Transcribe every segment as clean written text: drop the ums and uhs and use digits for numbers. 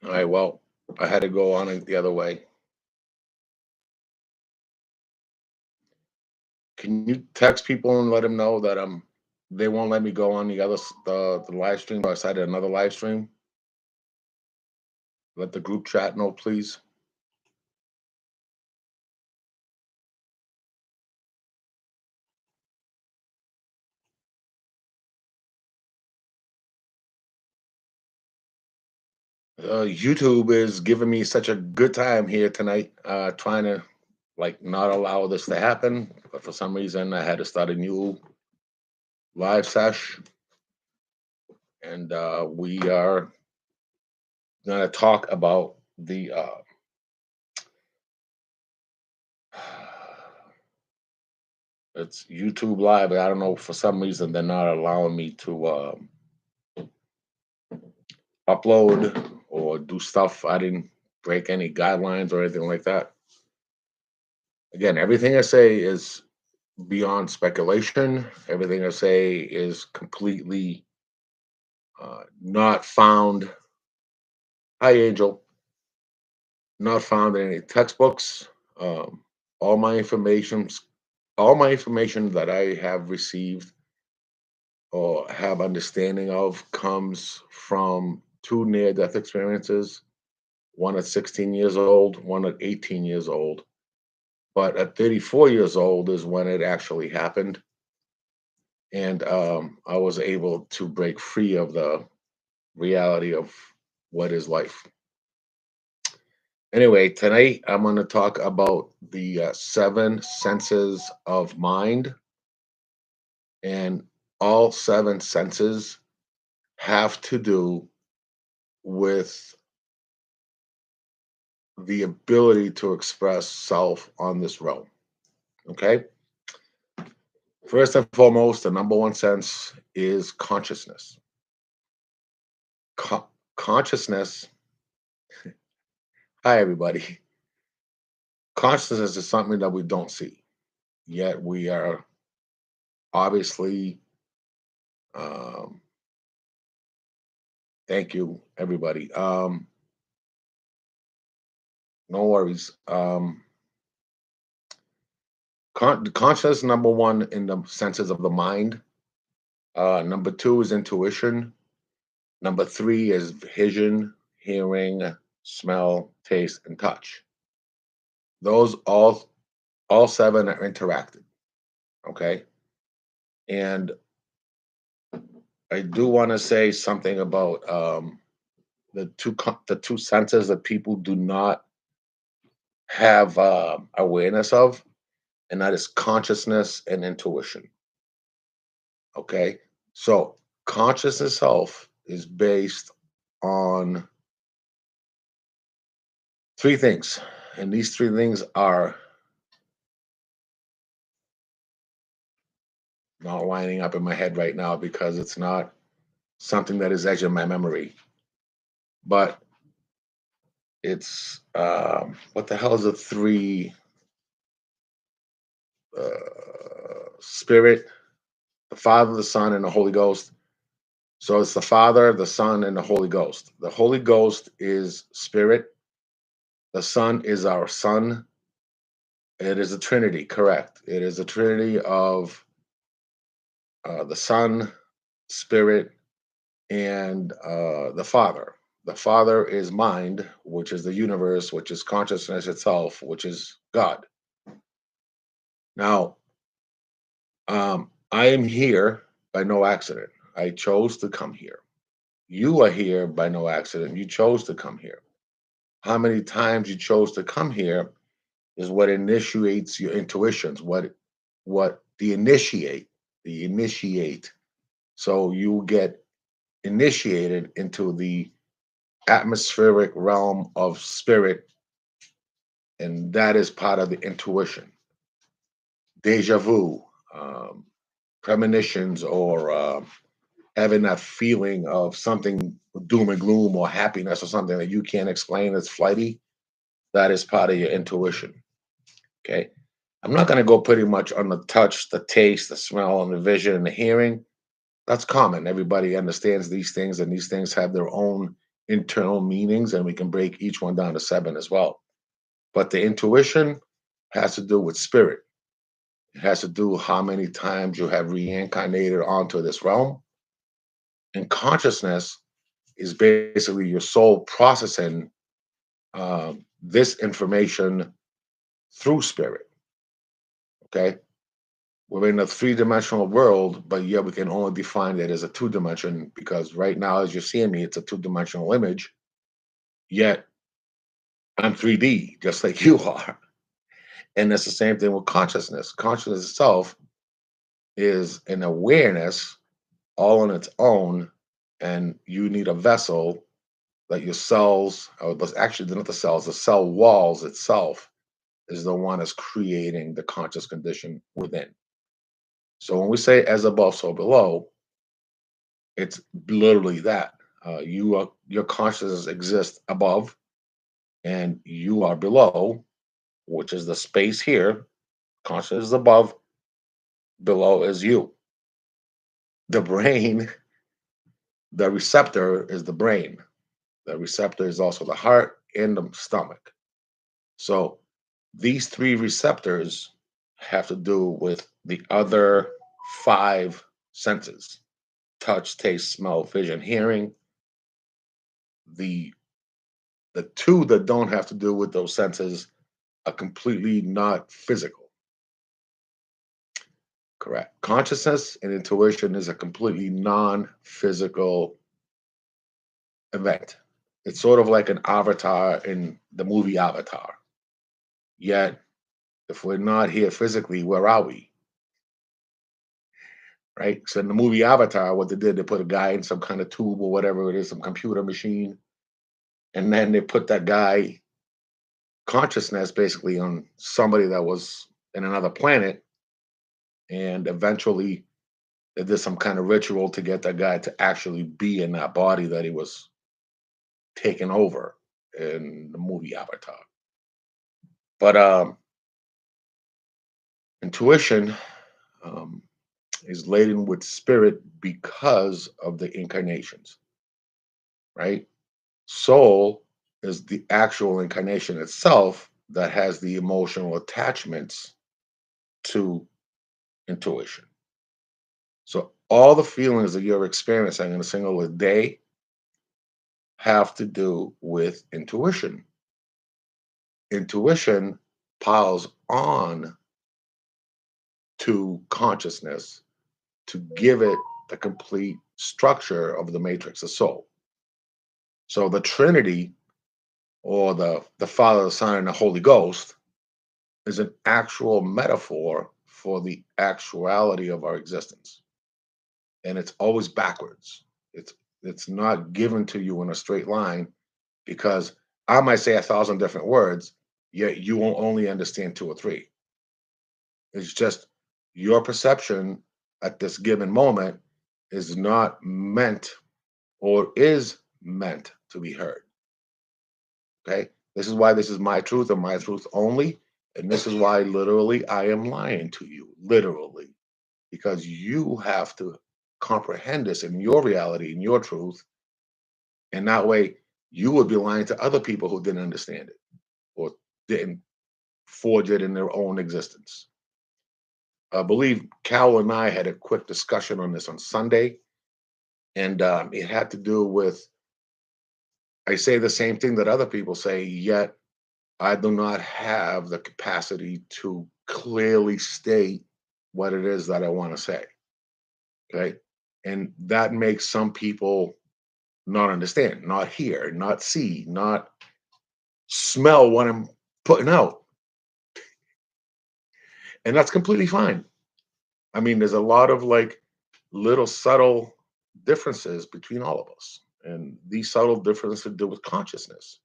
All right, well, I had to go on it the other way. Can you text people and let them know that they won't let me go on the live stream, so I decided another live stream? Let the group chat know, please. YouTube is giving me such a good time here tonight, trying to like not allow this to happen, but for some reason I had to start a new live sesh, and we are going to talk about the it's YouTube Live. But I don't know, for some reason they're not allowing me to upload or do stuff. I didn't break any guidelines or anything like that. Again, everything I say is beyond speculation. Everything I say is completely not found. Hi, Angel. Not found in any textbooks. Um, all my information, all my information that I have received or have understanding of comes from two near-death experiences. One at 16 years old, one at 18 years old. But at 34 years old is when it actually happened, and I was able to break free of the reality of what is life. Anyway, tonight I'm going to talk about the seven senses of mind, and all seven senses have to do with the ability to express self on this realm. Okay. First and foremost, the number one sense is consciousness. Consciousness. Hi, everybody. Consciousness is something that we don't see, yet we are obviously. Um, thank you, everybody. No worries. Consciousness, number one in the senses of the mind. Number two is intuition. Number three is vision, hearing, smell, taste, and touch. Those all seven are interacted. Okay, and I do want to say something about the two senses that people do not have awareness of, and that is consciousness and intuition. Okay, so consciousness itself is based on three things, and these three things are not lining up in my head right now because it's not something that is etched in my memory. But it's what the hell is the three? Spirit, the Father, the Son, and the Holy Ghost. So it's the Father, the Son, and the Holy Ghost. The Holy Ghost is spirit. The Son is our Son. It is a Trinity, correct? It is a Trinity of the Son, Spirit, and the Father. The Father is mind, which is the universe, which is consciousness itself, which is God. Now, I am here by no accident. I chose to come here. You are here by no accident. You chose to come here. How many times you chose to come here is what initiates your intuitions, what the initiate. So you get initiated into the atmospheric realm of spirit, and that is part of the intuition. Deja vu, um, premonitions, or having that feeling of something doom and gloom or happiness or something that you can't explain that's flighty, that is part of your intuition. Okay. I'm not going to go pretty much on the touch, the taste, the smell, and the vision and the hearing. That's common. Everybody understands these things, and these things have their own internal meanings, and we can break each one down to seven as well. But the intuition has to do with spirit. It has to do how many times you have reincarnated onto this realm. And consciousness is basically your soul processing this information through spirit. Okay. We're in a three-dimensional world, but yet we can only define it as a two-dimension because right now, as you're seeing me, it's a two-dimensional image. Yet I'm 3D, just like you are. And it's the same thing with consciousness. Consciousness itself is an awareness all on its own, and you need a vessel that your cells, or actually not the cells, the cell walls itself is the one that's creating the conscious condition within. So when we say as above, so below, it's literally that. Your consciousness exists above, and you are below, which is the space here. Consciousness is above, below is you. The brain, the receptor is the brain. The receptor is also the heart and the stomach. So these three receptors have to do with the other five senses: touch, taste, smell, vision, hearing. The the two that don't have to do with those senses are completely not physical. Correct. Consciousness and intuition is a completely non-physical event. It's sort of like an avatar in the movie Avatar. Yet, if we're not here physically, where are we? Right? So in the movie Avatar, what they did, they put a guy in some kind of tube or whatever it is, some computer machine, and then they put that guy consciousness basically on somebody that was in another planet, and eventually they did some kind of ritual to get that guy to actually be in that body that he was taken over in the movie Avatar. But intuition um, is laden with spirit because of the incarnations, right? Soul is the actual incarnation itself that has the emotional attachments to intuition. So all the feelings that you're experiencing in a single day have to do with intuition. Intuition piles on to consciousness to give it the complete structure of the matrix of soul. So the Trinity, or the Father, the Son, and the Holy Ghost, is an actual metaphor for the actuality of our existence. And it's always backwards. It's not given to you in a straight line, because I might say 1,000 different words, yet you won't only understand two or three. It's just your perception at this given moment is not meant, or is meant to be heard. Okay. This is why this is my truth and my truth only. And this is why literally I am lying to you, literally, because you have to comprehend this in your reality, in your truth. And that way you would be lying to other people who didn't understand it or didn't forge it in their own existence. I believe Cal and I had a quick discussion on this on Sunday, and it had to do with, I say the same thing that other people say, yet I do not have the capacity to clearly state what it is that I want to say. Okay. And that makes some people not understand, not hear, not see, not smell what I'm putting out. And that's completely fine. I mean, there's a lot of like little subtle differences between all of us. And these subtle differences do with consciousness.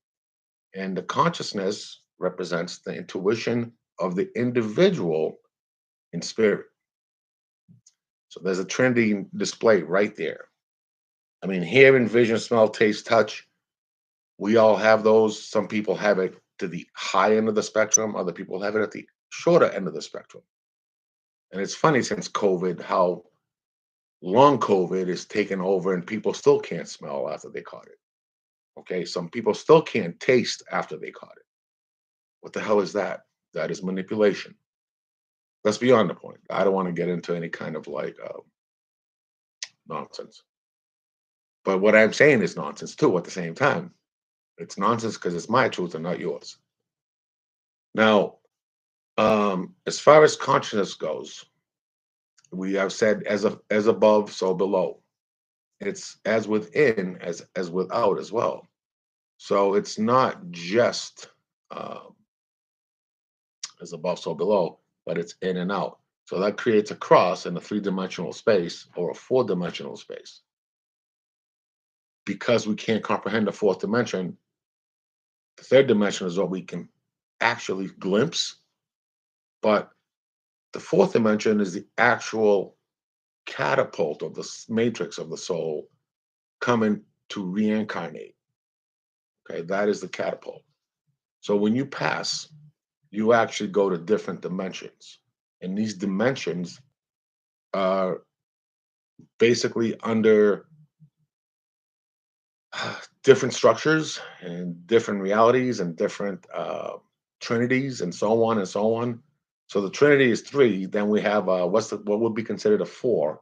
And the consciousness represents the intuition of the individual in spirit. So there's a trendy display right there. I mean, hearing, vision, smell, taste, touch, we all have those. Some people have it to the high end of the spectrum, other people have it at the shorter end of the spectrum. And it's funny since COVID how long COVID is taken over and people still can't smell after they caught it. Okay, some people still can't taste after they caught it. What the hell is that? That is manipulation. That's beyond the point. I don't want to get into any kind of like nonsense. But what I'm saying is nonsense too at the same time. It's nonsense because it's my truth and not yours. Now, as far as consciousness goes, we have said as above, so below. It's as within as without as well. So it's not just um, as above, so below, but it's in and out. So that creates a cross in a three-dimensional space or a four-dimensional space. Because we can't comprehend the fourth dimension, the third dimension is what we can actually glimpse. But the fourth dimension is the actual catapult of the matrix of the soul coming to reincarnate. Okay, that is the catapult. So when you pass, you actually go to different dimensions. And these dimensions are basically under different structures and different realities and different trinities and so on and so on. So the trinity is three. Then we have what would be considered a four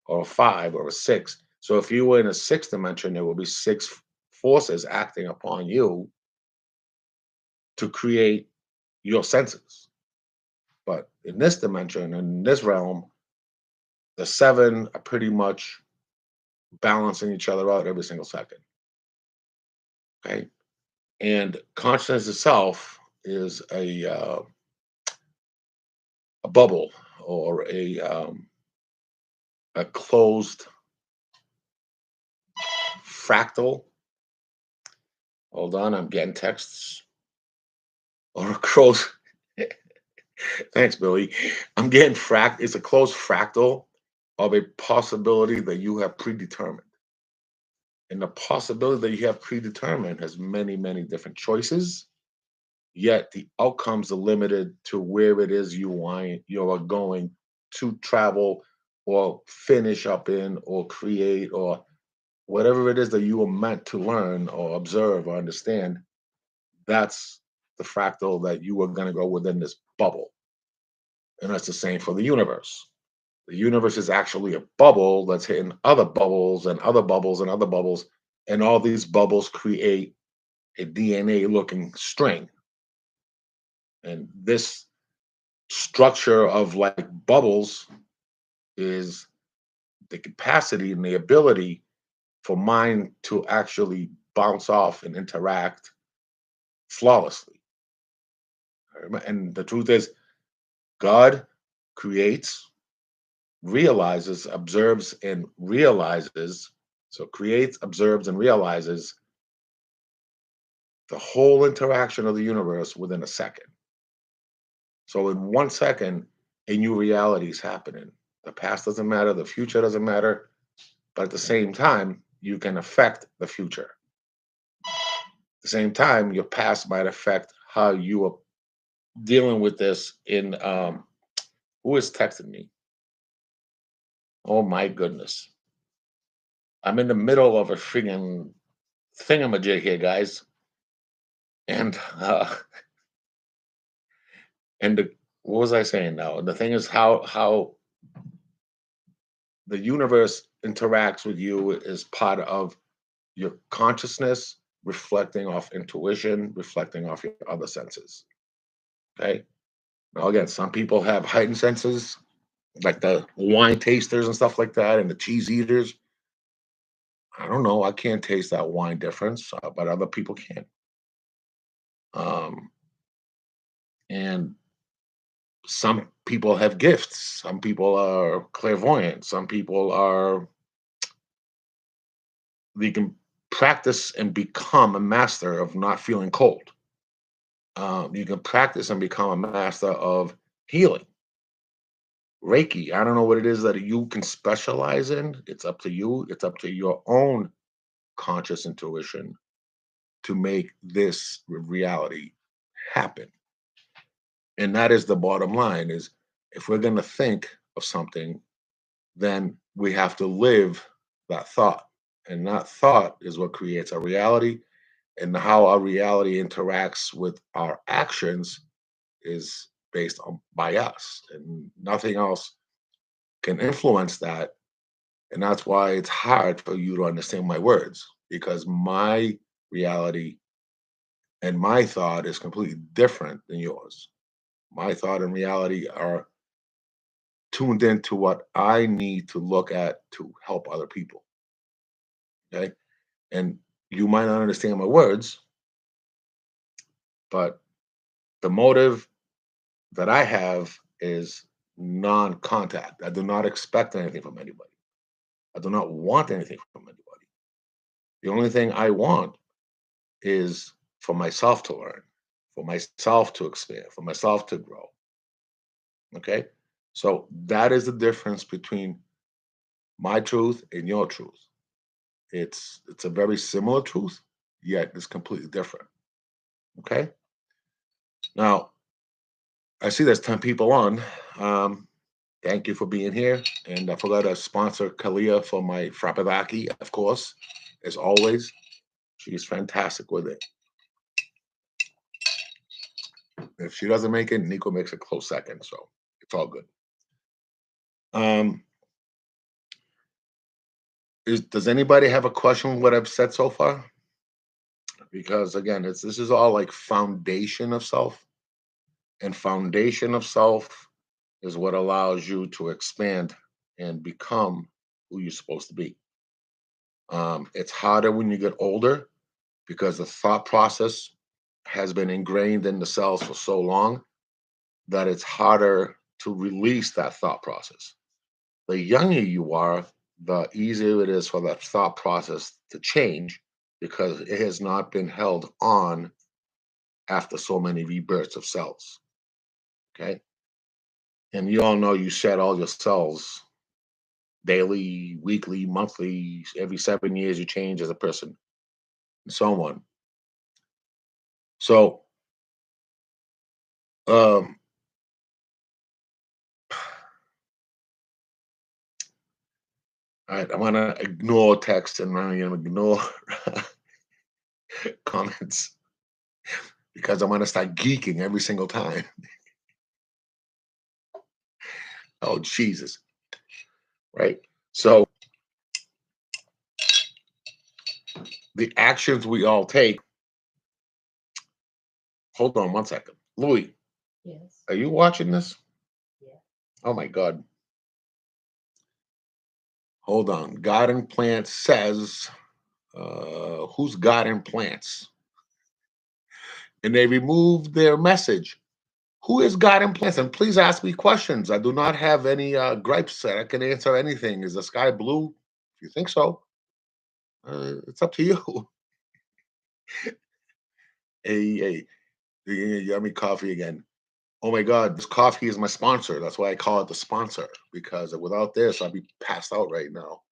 or a five or a six. So if you were in a sixth dimension, there will be six forces acting upon you to create your senses. But in this dimension, in this realm, the seven are pretty much balancing each other out every single second. Okay. And consciousness itself is a bubble or a closed fractal. Hold on, I'm getting texts. Or a closed. Thanks, Billy. I'm getting fract. It's a closed fractal of a possibility that you have predetermined. And the possibility that you have predetermined has many, many different choices. Yet the outcomes are limited to where it is you are going to travel or finish up in or create or whatever it is that you were meant to learn or observe or understand. That's the fractal that you are going to go within this bubble. And that's the same for the universe. The universe is actually a bubble that's hitting other bubbles and other bubbles and other bubbles. And all these bubbles create a DNA looking string. And this structure of like bubbles is the capacity and the ability for mind to actually bounce off and interact flawlessly. And the truth is, God creates, realizes, observes, and realizes. So creates, observes, and realizes the whole interaction of the universe within a second. So in 1 second, a new reality is happening. The past doesn't matter, the future doesn't matter, but at the same time, you can affect the future. At the same time, your past might affect how you are dealing with this in who is texting me? Oh my goodness. I'm in the middle of a friggin' thingamajig here, guys. And and what was I saying now? And the thing is how the universe interacts with you is part of your consciousness reflecting off intuition, reflecting off your other senses. Okay. Now again, some people have heightened senses, like the wine tasters and stuff like that, and the cheese eaters. I don't know. I can't taste that wine difference, but other people can. Um, and some people have gifts. Some people are clairvoyant. Some people are, they can practice and become a master of not feeling cold. You can practice and become a master of healing. Reiki, I don't know what it is that you can specialize in. It's up to you. It's up to your own conscious intuition to make this reality happen. And that is the bottom line is if we're going to think of something, then we have to live that thought. And that thought is what creates a reality. And how our reality interacts with our actions is based on by us, and nothing else can influence that. And that's why it's hard for you to understand my words, because my reality and my thought is completely different than yours. My thought and reality are tuned into what I need to look at to help other people. Okay. And you might not understand my words, but the motive that I have is non contact. I do not expect anything from anybody. I do not want anything from anybody. The only thing I want is for myself to learn, for myself to expand, for myself to grow. Okay. So that is the difference between my truth and your truth. It's a very similar truth, yet it's completely different. Okay. Now I see there's 10 people on. Um, Thank you for being here. And I forgot to sponsor Kalia for my frappedaki, of course, as always. She's fantastic with it. If she doesn't make it, Nico makes a close second. So it's all good. Um, does anybody have a question on what I've said so far? Because again, this is all like foundation of self, and foundation of self is what allows you to expand and become who you're supposed to be. It's harder when you get older because the thought process has been ingrained in the cells for so long that it's harder to release that thought process. The younger you are, the easier it is for that thought process to change because it has not been held on after so many rebirths of cells. Okay. And you all know you shed all your cells daily, weekly, monthly, every 7 years you change as a person, and so on. So, um, all right, I'm gonna ignore text and I'm gonna ignore comments because I'm gonna start geeking every single time. Oh Jesus! Right. So the actions we all take. Hold on one second, Louis. Yes. Are you watching this? Yeah. Oh my God! Hold on. God in Plants says, "Who's God in Plants?" And they removed their message. Who is God in Plants? And please ask me questions. I do not have any gripes. I can answer anything. Is the sky blue? If you think so, it's up to you. Hey, yummy coffee again. Oh my God, this coffee is my sponsor. That's why I call it the sponsor, because without this, I'd be passed out right now.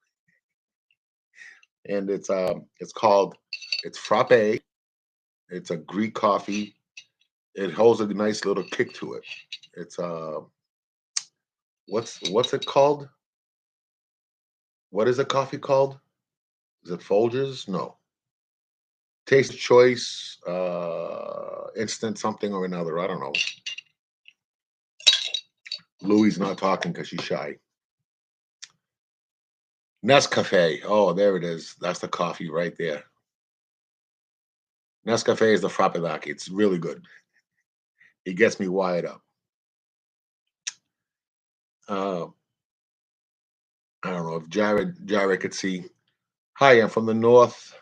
And it's called it's frappe. It's a Greek coffee. It holds a nice little kick to it. It's what's it called? What is the coffee called? Is it Folgers? No. Taste choice, instant something or another. I don't know. Louie's not talking because she's shy. Nescafe. Oh, there it is. That's the coffee right there. Nescafe is the frappedaki. It's really good. It gets me wired up. Uh, I don't know if Jared could see. Hi, I'm from the North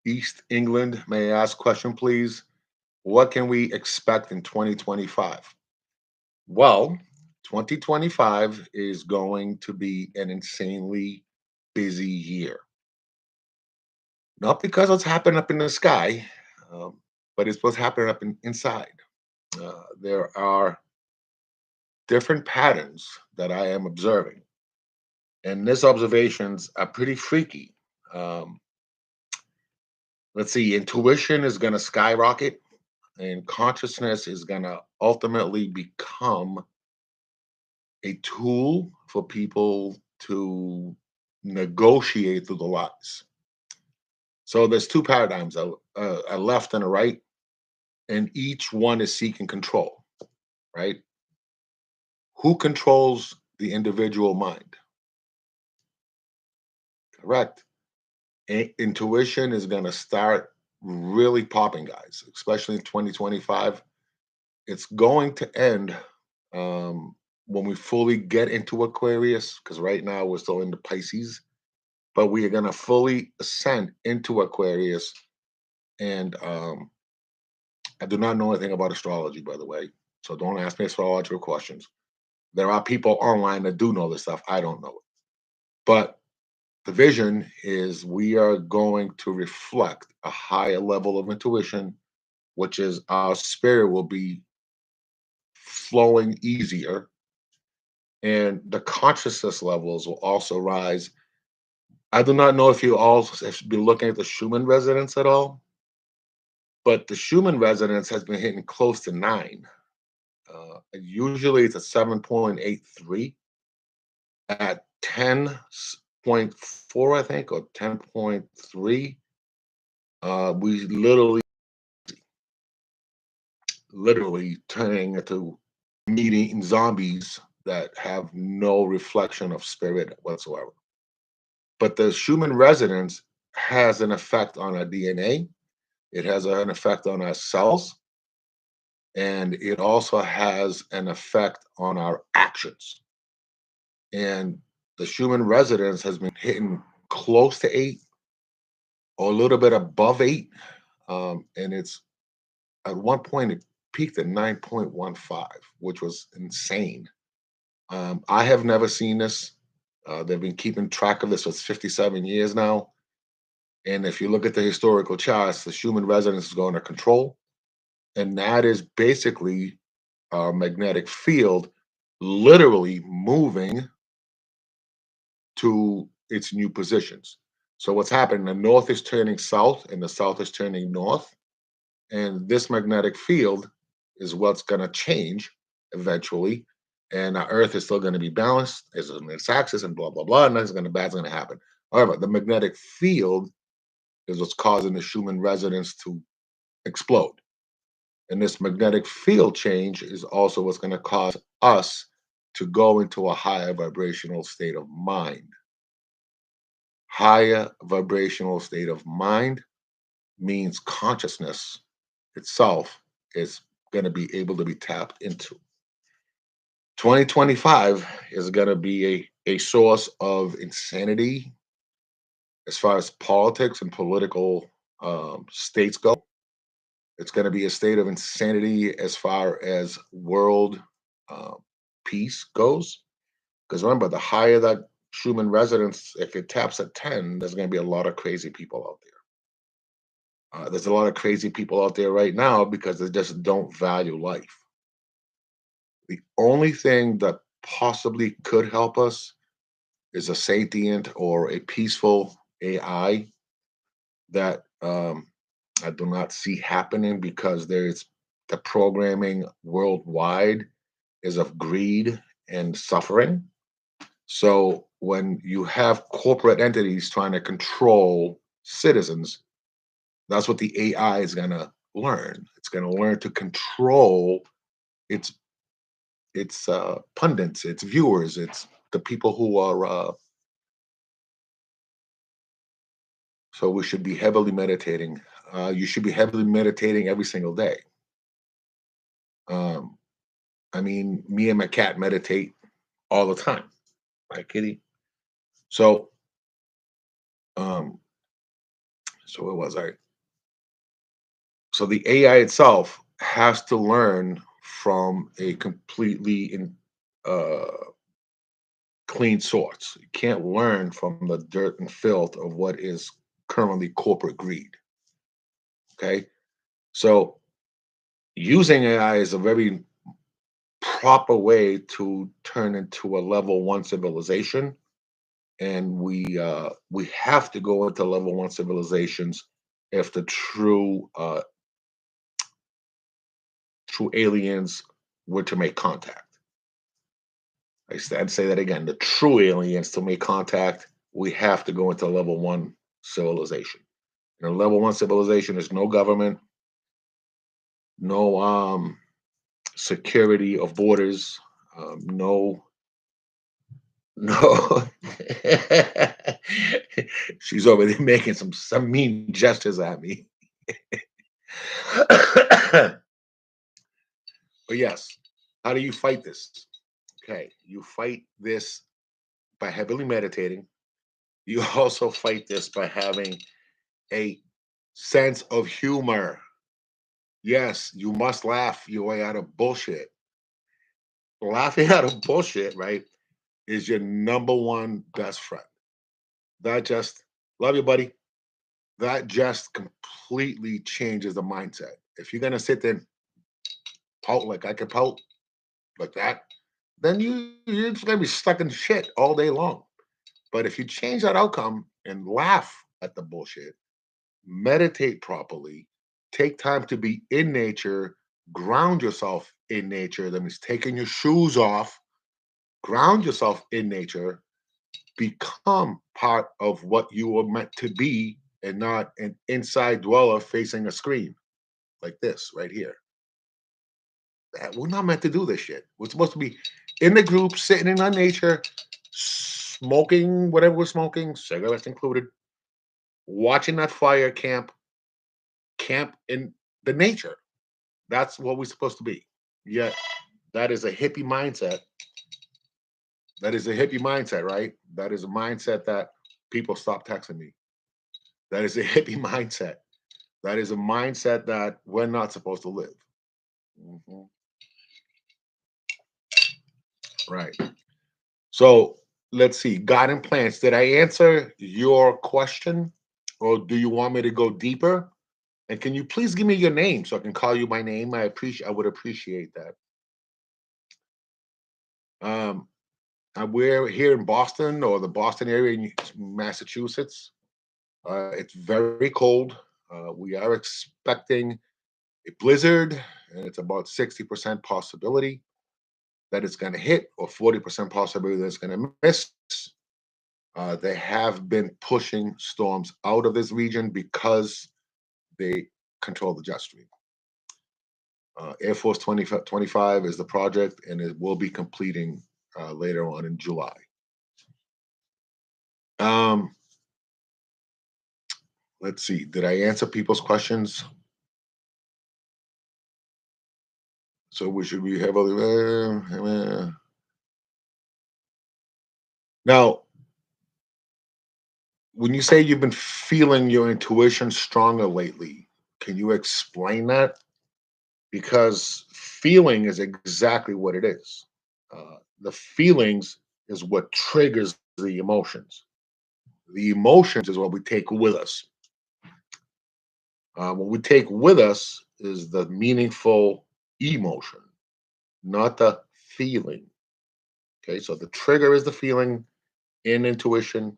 East England. May I ask a question, please? What can we expect in 2025? Well, 2025 is going to be an insanely busy year. Not because what's happening up in the sky, but it's what's happening up inside. There are different patterns that I am observing, and these observations are pretty freaky. Um, let's see, intuition is going to skyrocket, and consciousness is going to ultimately become a tool for people to negotiate through the lies. So there's two paradigms, a left and a right, and each one is seeking control, right? Who controls the individual mind? Correct. Intuition is going to start really popping, guys, especially in 2025. It's going to end when we fully get into Aquarius, because right now we're still in the Pisces, but we are going to fully ascend into Aquarius. And I do not know anything about astrology, by the way. So don't ask me astrological questions. There are people online that do know this stuff. I don't know it. But the vision is we are going to reflect a higher level of intuition, which is our spirit will be flowing easier, and the consciousness levels will also rise. I do not know if you all have been looking at the Schumann resonance at all, but the Schumann resonance has been hitting close to 9. Usually it's a 7.83. At 10.4, I think, or 10.3, we literally turning into meat-eating zombies that have no reflection of spirit whatsoever. But the Schumann resonance has an effect on our DNA. It has an effect on our cells, and it also has an effect on our actions. And the Schumann resonance has been hitting close to 8 or a little bit above 8. And it's at one point it peaked at 9.15, which was insane. I have never seen this. They've been keeping track of this for 57 years now. And if you look at the historical charts, the Schumann resonance is going to control. And that is basically our magnetic field literally moving to its new positions. So what's happening? The north is turning south and the south is turning north. And this magnetic field is what's going to change eventually. And our Earth is still going to be balanced as on its axis and blah, blah, blah. And nothing's going to bad's going to happen. However, the magnetic field is what's causing the Schumann resonance to explode. And this magnetic field change is also what's going to cause us to go into a higher vibrational state of mind. Higher vibrational state of mind means consciousness itself is going to be able to be tapped into. 2025 is going to be a source of insanity as far as politics and political states go. It's going to be a state of insanity as far as world uh, peace goes. Because remember, the higher that Schumann resonance, if it taps at 10, there's going to be a lot of crazy people out there. There's a lot of crazy people out there right now because they just don't value life. The only thing that possibly could help us is a sentient or a peaceful AI that I do not see happening because there's the programming worldwide is of greed and suffering. So when you have corporate entities trying to control citizens, that's what the AI is going to learn. It's going to learn to control its pundits, its viewers, it's the people who are. So we should be heavily meditating. You should be heavily meditating every single day. Um, I mean, me and my cat meditate all the time, right, Kitty? So, um, so what was I? So the AI itself has to learn from a completely uh, clean source. You can't learn from the dirt and filth of what is currently corporate greed. Okay, so using AI is a very proper way to turn into a level one civilization, and we have to go into level one civilizations if the true aliens were to make contact. I'd say that again: the true aliens to make contact, we have to go into level one civilization. In a level one civilization, there's no government, no security of borders, no no. She's over there making some mean gestures at me. But yes, how do you fight this? Okay, you fight this by heavily meditating. You also fight this by having a sense of humor. Yes, you must laugh your way out of bullshit. Laughing out of bullshit, right, is your number one best friend. That just love you, buddy. That just completely changes the mindset. If you're gonna sit there and pout like I can pout like that, then you're just gonna be stuck in shit all day long. But if you change that outcome and laugh at the bullshit, meditate properly, take time to be in nature, ground yourself in nature. That means taking your shoes off, ground yourself in nature, become part of what you were meant to be and not an inside dweller facing a screen like this right here. We're not meant to do this shit. We're supposed to be in the group, sitting in our nature, smoking whatever we're smoking, cigarettes included, watching that fire camp in the nature. That's what we're supposed to be. Yet that is a hippie mindset. That is a hippie mindset, right? That is a mindset that people stop texting me. That is a hippie mindset. That is a mindset that we're not supposed to live. Mhm. Right. So let's see. Garden plants. Did I answer your question, or do you want me to go deeper? And can you please give me your name so I can call you by name? I would appreciate that. Um, we're here in Boston or the Boston area in Massachusetts. It's very cold. We are expecting a blizzard, and it's about 60% possibility that it's going to hit, or 40% possibility that it's going to miss. They have been pushing storms out of this region because they control the jet stream. Air Force 2025 is the project, and it will be completing later on in July. Um, let's see. Did I answer people's questions? So we should be heavily. Now, when you say you've been feeling your intuition stronger lately, can you explain that? Because feeling is exactly what it is. The feelings is what triggers the emotions. The emotions is what we take with us. What we take with us is the meaningful emotion, not the feeling. Okay, so the trigger is the feeling in intuition,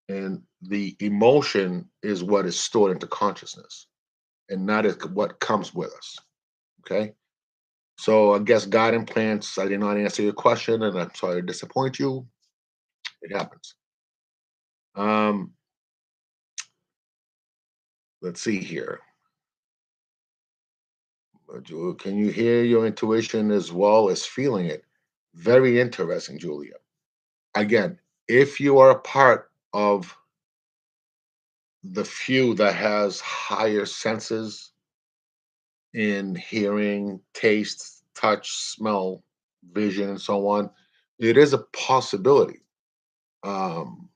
and the emotion is what is stored into consciousness, and that is what comes with us. Okay, so I guess God implants. I did not answer your question, and I'm sorry to disappoint you. It happens. Um, let's see here. Can you hear your intuition as well as feeling it? Very interesting, Julia. Again, if you are a part of the few that has higher senses in hearing, taste, touch, smell, vision, and so on, it is a possibility. Um,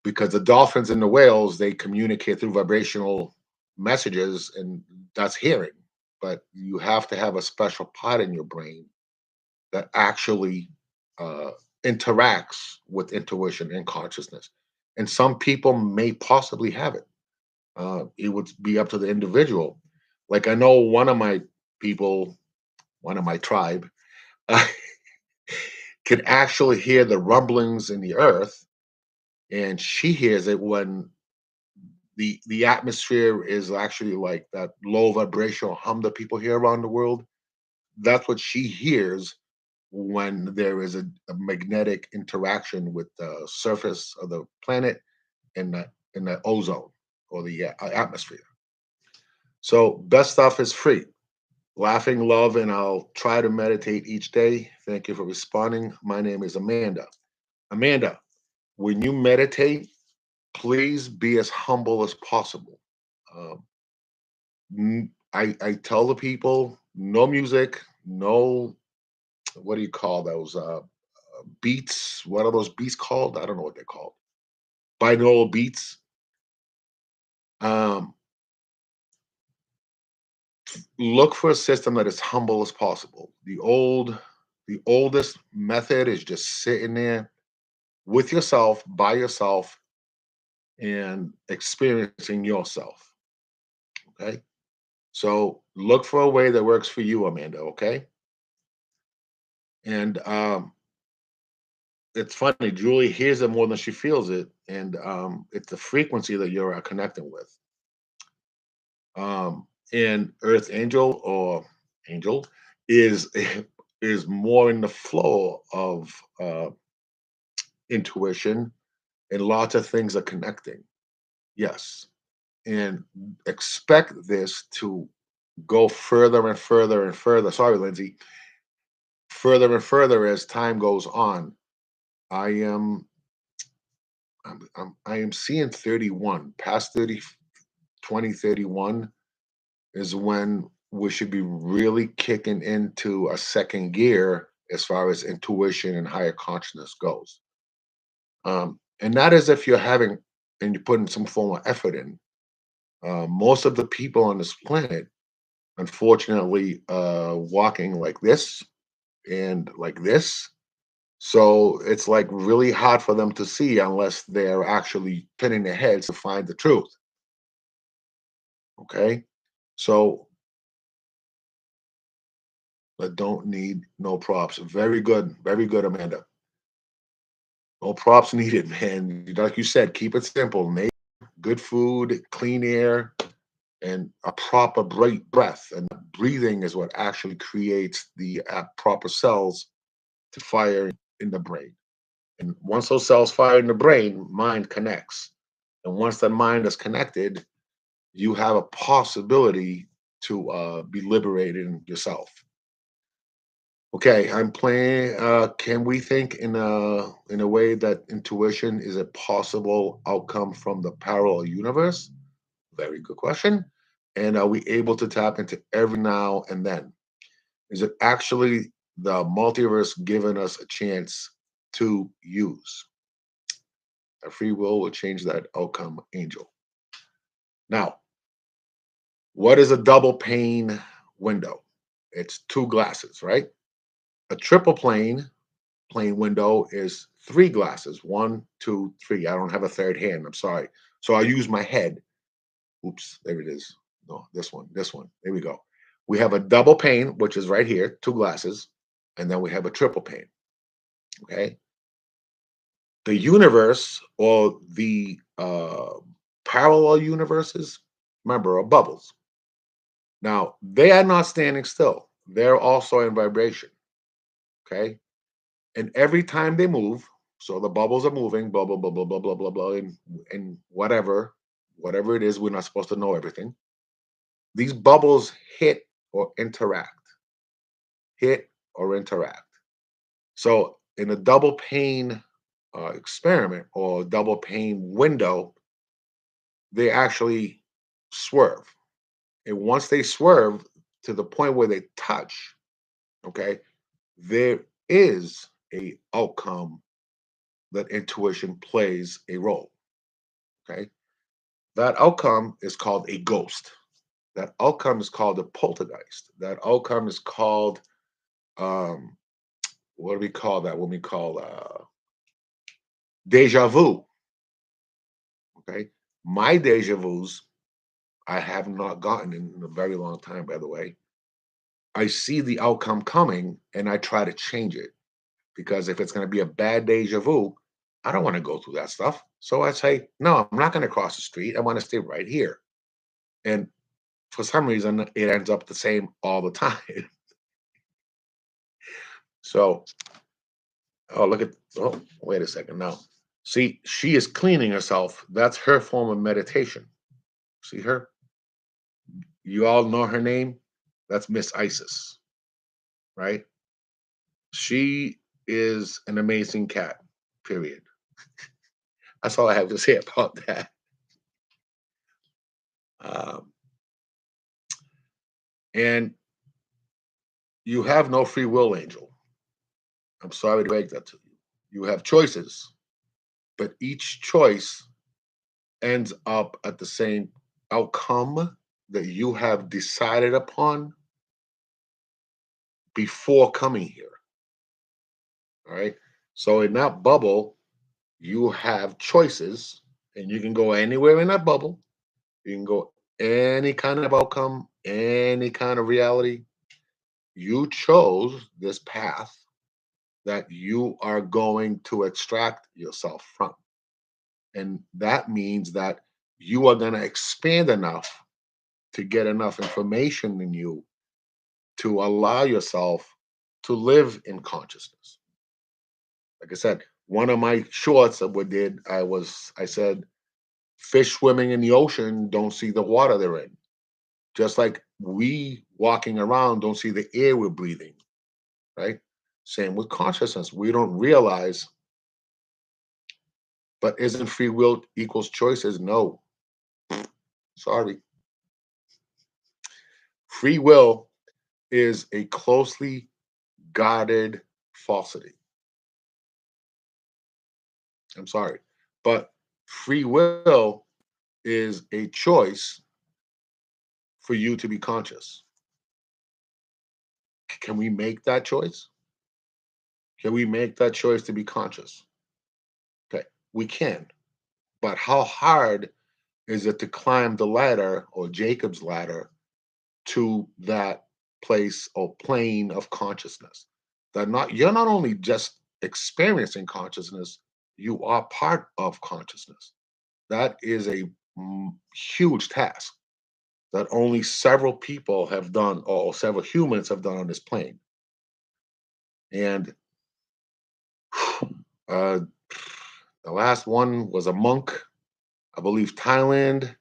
because the dolphins and the whales, they communicate through vibrational messages, and that's hearing. But you have to have a special part in your brain that actually uh, interacts with intuition and consciousness. And some people may possibly have it. It would be up to the individual. Like I know one of my people, one of my tribe, uh, can actually hear the rumblings in the earth, and she hears it when the atmosphere is actually like that low vibrational hum that people hear around the world. That's what she hears when there is a magnetic interaction with the surface of the planet and the ozone. or the atmosphere. So best stuff is free. Laughing, love, and I'll try to meditate each day. Thank you for responding. My name is Amanda. Amanda, when you meditate, please be as humble as possible. Um, I tell the people no music, no, what do you call those beats? What are those beats called? I don't know what they're called. Binaural beats. Um, look for a system that is humble as possible. The oldest method is just sitting there with yourself, by yourself, and experiencing yourself. Okay. So look for a way that works for you, Amanda. Okay. And it's funny, Julie hears it more than she feels it. And it's the frequency that you're connecting with. And Earth Angel or Angel is is more in the flow of intuition, and lots of things are connecting. Yes. And expect this to go further and further and further. Sorry, Lindsay. Further and further as time goes on. I am I am seeing 31. Past 30, 2031 is when we should be really kicking into a second gear as far as intuition and higher consciousness goes. And that is if you're having and you're putting some form of effort in. Most of the people on this planet, unfortunately, walking like this and like this. So it's like really hard for them to see unless they're actually pinning their heads to find the truth. Okay. So I don't need no props. Very good, Amanda. No props needed, man. Like you said, keep it simple. Nature, good food, clean air, and a proper breath. And breathing is what actually creates the proper cells to fire in the brain. And once those cells fire in the brain, mind connects. And once the mind is connected, you have a possibility to be liberating yourself. Okay, I'm playing. Can we think in a way that intuition is a possible outcome from the parallel universe? Very good question. And are we able to tap into every now and then? Is it actually the multiverse giving us a chance to use? Our free will change that outcome, Angel. Now, what is a double pane window? It's two glasses, right? A triple plane window is three glasses. One, two, three. I don't have a third hand. I'm sorry. So I use my head. Oops, there it is. No, this one, this one. There we go. We have a double pane, which is right here, two glasses, and then we have a triple pane. Okay. The universe or the parallel universes, remember, are bubbles. Now, they are not standing still. They're also in vibration. Okay. And every time they move, so the bubbles are moving, blah, blah, blah, blah, blah, blah, blah, blah, and whatever it is, we're not supposed to know everything. These bubbles hit or interact. So in a double pane experiment or double pane window, they actually swerve. And once they swerve to the point where they touch, okay, there is a outcome that intuition plays a role. Okay. That outcome is called a ghost. That outcome is called a poltergeist. That outcome is called um, what do we call that? What we call deja vu. Okay. My deja vus, I have not gotten in a very long time, by the way. I see the outcome coming and I try to change it because if it's going to be a bad deja vu, I don't want to go through that stuff. So I say, no, I'm not going to cross the street. I want to stay right here. And for some reason, it ends up the same all the time. So, oh, look at, oh, wait a second now. See, she is cleaning herself. That's her form of meditation. See her? You all know her name? That's Miss Isis, right? She is an amazing cat, period. That's all I have to say about that. Um, and you have no free will, Angel. I'm sorry to break that to you. You have choices, but each choice ends up at the same outcome that you have decided upon before coming here. All right. So in that bubble, you have choices, and you can go anywhere in that bubble. You can go any kind of outcome, any kind of reality. You chose this path that you are going to extract yourself from. And that means that you are going to expand enough to get enough information in you to allow yourself to live in consciousness. Like I said, one of my shorts that we did, I said, fish swimming in the ocean don't see the water they're in. Just like we walking around don't see the air we're breathing, right? Same with consciousness. We don't realize, but isn't free will equals choices? No. Sorry. Free will is a closely guarded falsity. I'm sorry. But free will is a choice for you to be conscious. Can we make that choice? Can we make that choice to be conscious? Okay, we can. But how hard is it to climb the ladder or Jacob's ladder to that place or plane of consciousness? That not you're not only just experiencing consciousness, you are part of consciousness. That is a huge task that only several people have done, or several humans have done on this plane. And uh, the last one was a monk, I believe Thailand,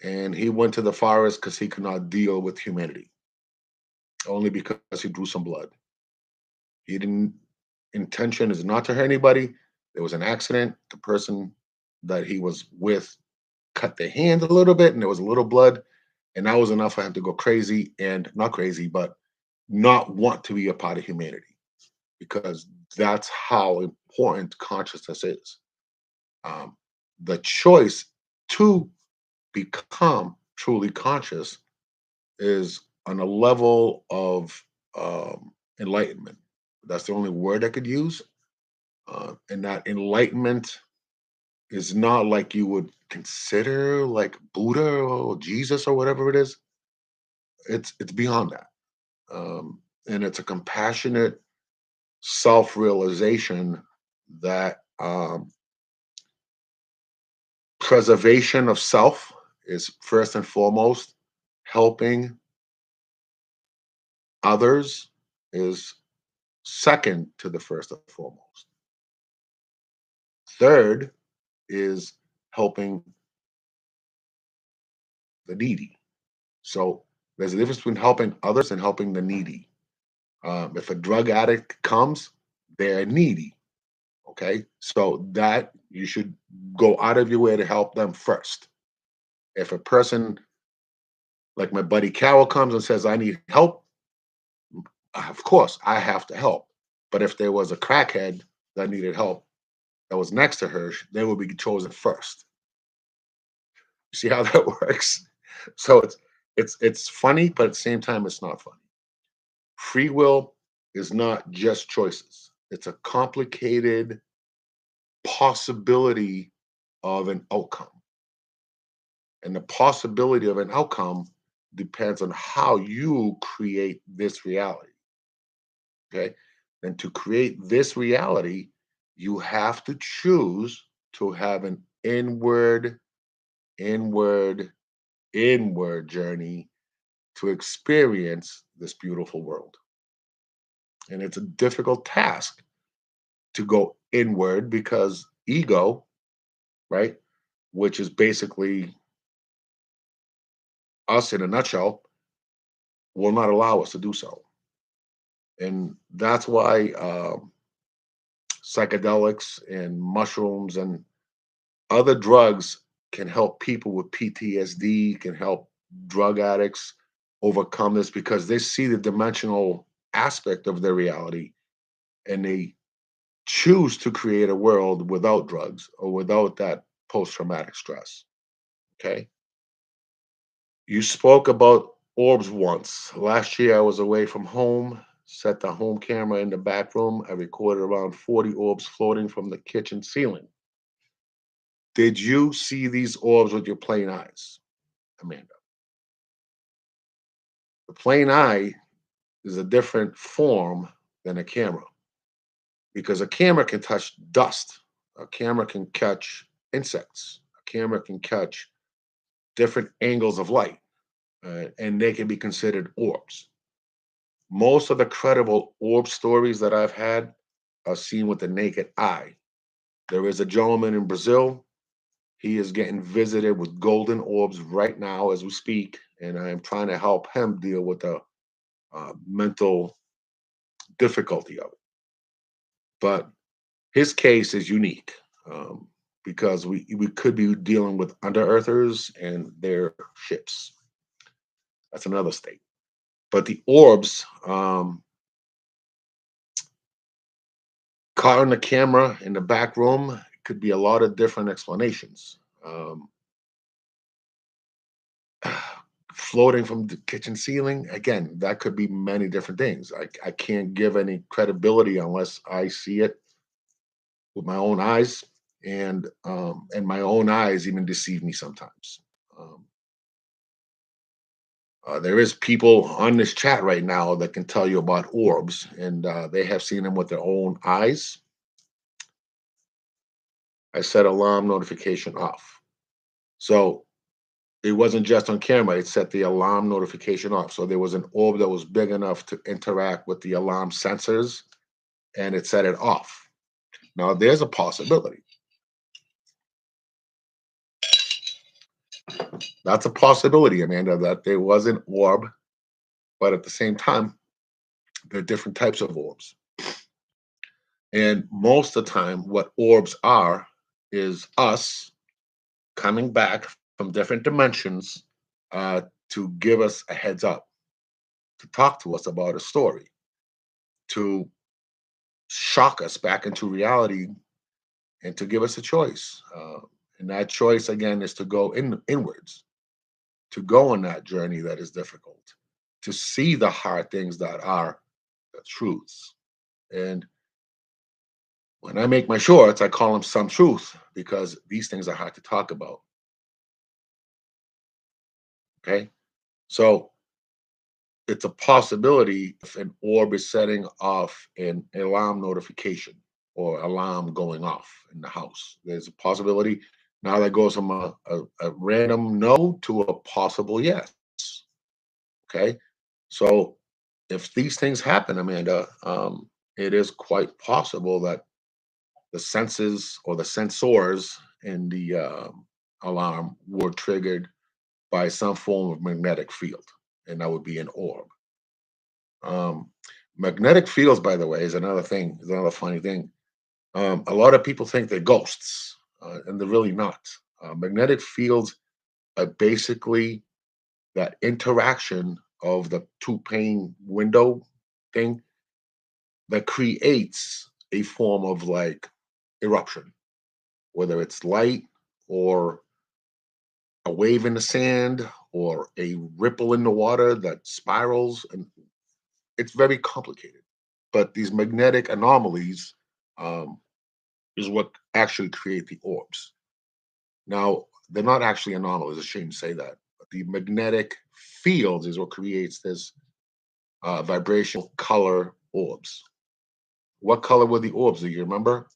and he went to the forest because he could not deal with humanity, only because he drew some blood. He didn't intention is not to hurt anybody. There was an accident. The person that he was with cut their hand a little bit, and there was a little blood, and that was enough for him to go crazy, and not crazy, but not want to be a part of humanity, because that's how important consciousness is. Um, the choice to become truly conscious is on a level of enlightenment. That's the only word I could use. And that enlightenment is not like you would consider like Buddha or Jesus or whatever it is. It's beyond that. And it's a compassionate self-realization that preservation of self is first and foremost. Helping others is second to the first and foremost. Third is helping the needy. So there's a difference between helping others and helping the needy. If a drug addict comes, they're needy. Okay. So that you should go out of your way to help them first. If a person like my buddy Carol comes and says, I need help, of course I have to help. But if there was a crackhead that needed help that was next to her, they would be chosen first. You see how that works? So it's funny, but at the same time, it's not funny. Free will is not just choices. It's a complicated possibility of an outcome. And the possibility of an outcome depends on how you create this reality. Okay. And to create this reality, you have to choose to have an inward, inward journey to experience this beautiful world. And it's a difficult task to go inward because ego, right, which is basically us in a nutshell will not allow us to do so. And that's why psychedelics and mushrooms and other drugs can help people with PTSD, can help drug addicts overcome this because they see the dimensional aspect of their reality and they choose to create a world without drugs or without that post traumatic stress. Okay. You spoke about orbs once. Last year, I was away from home, set the home camera in the back room. I recorded around 40 orbs floating from the kitchen ceiling. Did you see these orbs with your plain eyes, Amanda? The plain eye is a different form than a camera because a camera can touch dust, a camera can catch insects, a camera can catch different angles of light, and they can be considered orbs. Most of the credible orb stories that I've had are seen with the naked eye. There is a gentleman in Brazil. He is getting visited with golden orbs right now as we speak, and I am trying to help him deal with the mental difficulty of it. But his case is unique because we could be dealing with under earthers and their ships. That's another state. But the orbs, caught on the camera in the back room could be a lot of different explanations. Floating from the kitchen ceiling, again, that could be many different things. I can't give any credibility unless I see it with my own eyes, and my own eyes even deceive me sometimes. Um, there is people on this chat right now that can tell you about orbs, and they have seen them with their own eyes. I set alarm notification off. So it wasn't just on camera, it set the alarm notification off. So there was an orb that was big enough to interact with the alarm sensors and it set it off. Now there's a possibility. That's a possibility, Amanda, that there was an orb, but at the same time, there are different types of orbs. And most of the time, what orbs are is us coming back from different dimensions to give us a heads up, to talk to us about a story, to shock us back into reality and to give us a choice. And that choice, again, is to go inwards, to go on that journey that is difficult, to see the hard things that are the truths. And when I make my shorts, I call them some truth because these things are hard to talk about. Okay. So it's a possibility if an orb is setting off an alarm notification or alarm going off in the house. There's a possibility. Now that goes from a random no to a possible yes. Okay. So if these things happen, Amanda, it is quite possible that the senses or the sensors in the alarm were triggered by some form of magnetic field, and that would be an orb. Um, Magnetic fields, by the way, is another thing, is another funny thing. A lot of people think they're ghosts, and they're really not. Magnetic fields are basically that interaction of the two pane window thing that creates a form of like eruption, whether it's light or a wave in the sand or a ripple in the water that spirals. And it's very complicated. But these magnetic anomalies um, is what actually create the orbs. Now, they're not actually anomalies. I shouldn't say that. But the magnetic fields is what creates this vibrational color orbs. What color were the orbs? Do you remember?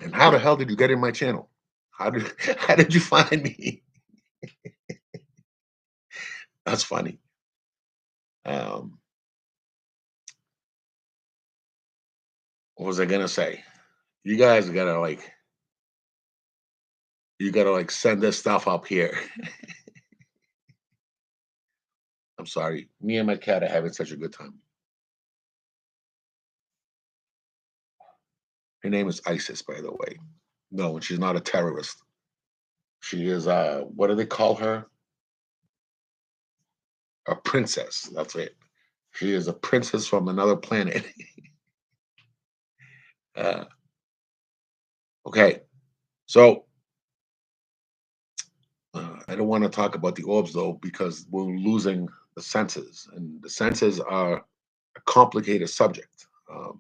And how the hell did you get in my channel? How did how did you find me? That's funny. Um, what was I gonna say? You guys gotta like. You gotta like send this stuff up here. I'm sorry. Me and my cat are having such a good time. Her name is Isis, by the way. No, and she's not a terrorist. She is what do they call her? A princess. That's it. She is a princess from another planet. uh, okay. So I don't want to talk about the orbs though, because we're losing the senses, and the senses are a complicated subject. Uh,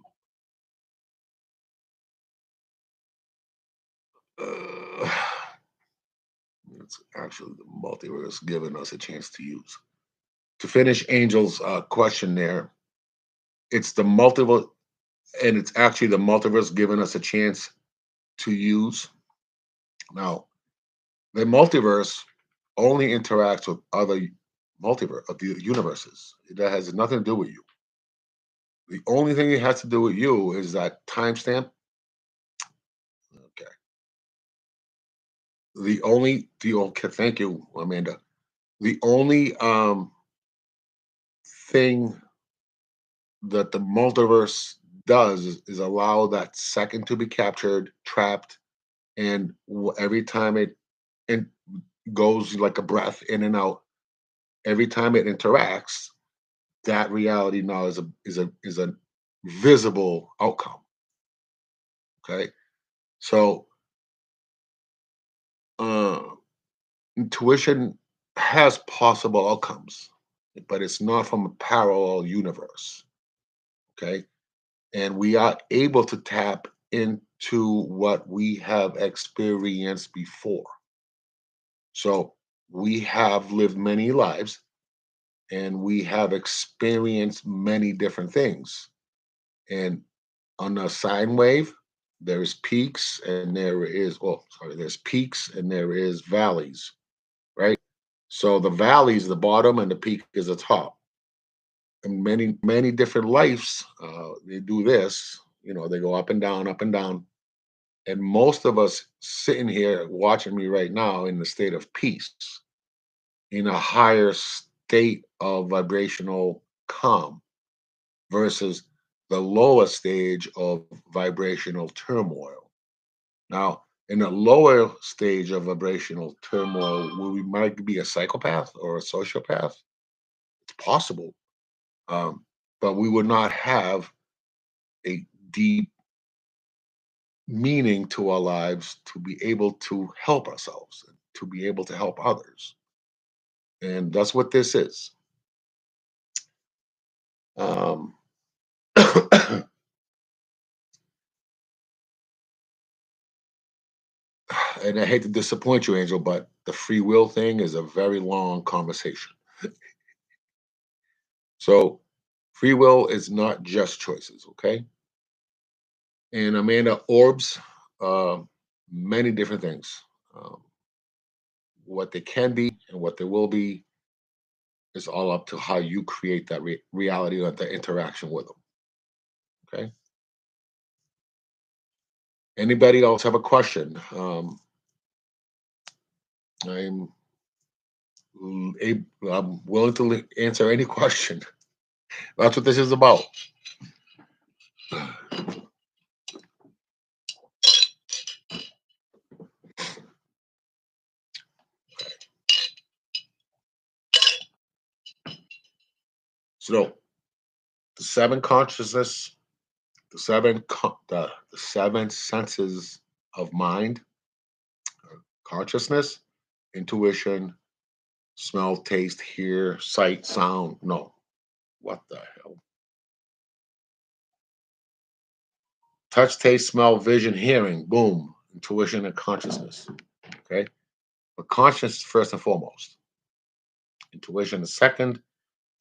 it's actually the multiverse giving us a chance to use. To finish Angel's question there, it's the multiple, and it's actually the multiverse giving us a chance to use. Now, the multiverse only interacts with other multiverse of the universes. That has nothing to do with you. The only thing it has to do with you is that timestamp. Okay. Okay, thank you, Amanda. The only thing that the multiverse does is allow that second to be captured, trapped, and every time it in, goes like a breath in and out, every time it interacts, that reality now is a visible outcome. Okay, so uh, intuition has possible outcomes, but it's not from a parallel universe. Okay, and we are able to tap into what we have experienced before. So we have lived many lives and we have experienced many different things. And on a sine wave, there's peaks and there is, oh, sorry, there's peaks and there is valleys, right? So the valley is the bottom and the peak is the top. And many different lives, they do this. They go up and down. And most of us sitting here watching me right now in the state of peace, in a higher state of vibrational calm versus the lower stage of vibrational turmoil. Now, in a lower stage of vibrational turmoil, where we might be a psychopath or a sociopath, it's possible, um, but we would not have a deep meaning to our lives to be able to help ourselves, to be able to help others. And that's what this is. Um, and I hate to disappoint you, Angel, but the free will thing is a very long conversation. So, free will is not just choices, okay? And Amanda, orbs, uh, many different things. Um, what they can be and what they will be is all up to how you create that reality or the interaction with them, okay? Anybody else have a question? I'm I'm willing to answer any question. That's what this is about. So the seven consciousness, the seven senses of mind, consciousness, intuition, smell, taste, hear, sight, sound. No, what the hell? Touch, taste, smell, vision, hearing. Boom, intuition and consciousness. Okay, but consciousness first and foremost. Intuition is second,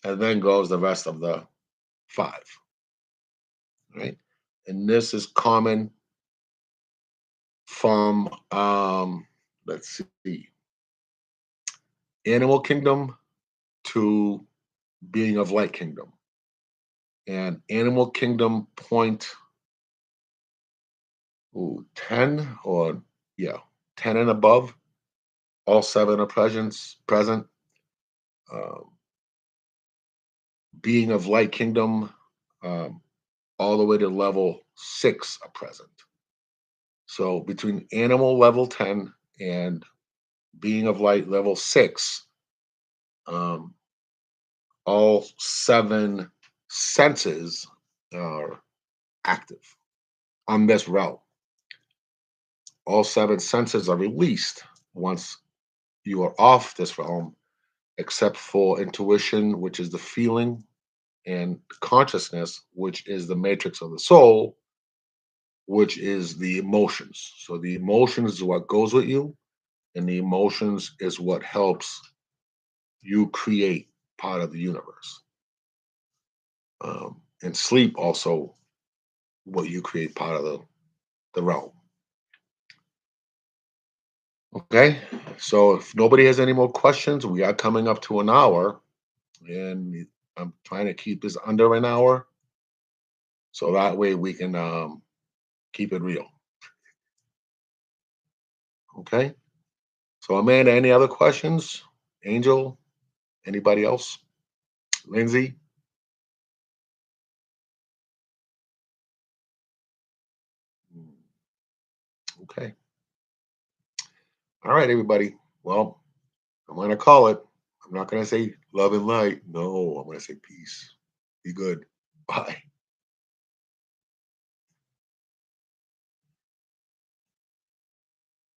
and then goes the rest of the five. Right, and this is common from let's see, animal kingdom to being of light kingdom. And animal kingdom point 10 or yeah 10 and above, all seven are present. Um, being of light kingdom, um, all the way to level 6 are present. So between animal level 10 and being of light level 6, um, all seven senses are active on this realm. All seven senses are released once you are off this realm, except for intuition, which is the feeling, and consciousness, which is the matrix of the soul, which is the emotions. So the emotions is what goes with you, and the emotions is what helps you create part of the universe. And sleep also what you create part of the realm. Okay, so if nobody has any more questions, we are coming up to an hour, and I'm trying to keep this under an hour, so that way we can keep it real. Okay, so Amanda, any other questions? Angel, anybody else? Lindsay? Okay, all right, everybody. Well, I'm going to call it. I'm not going to say love and light. No, I'm going to say peace. Be good. Bye.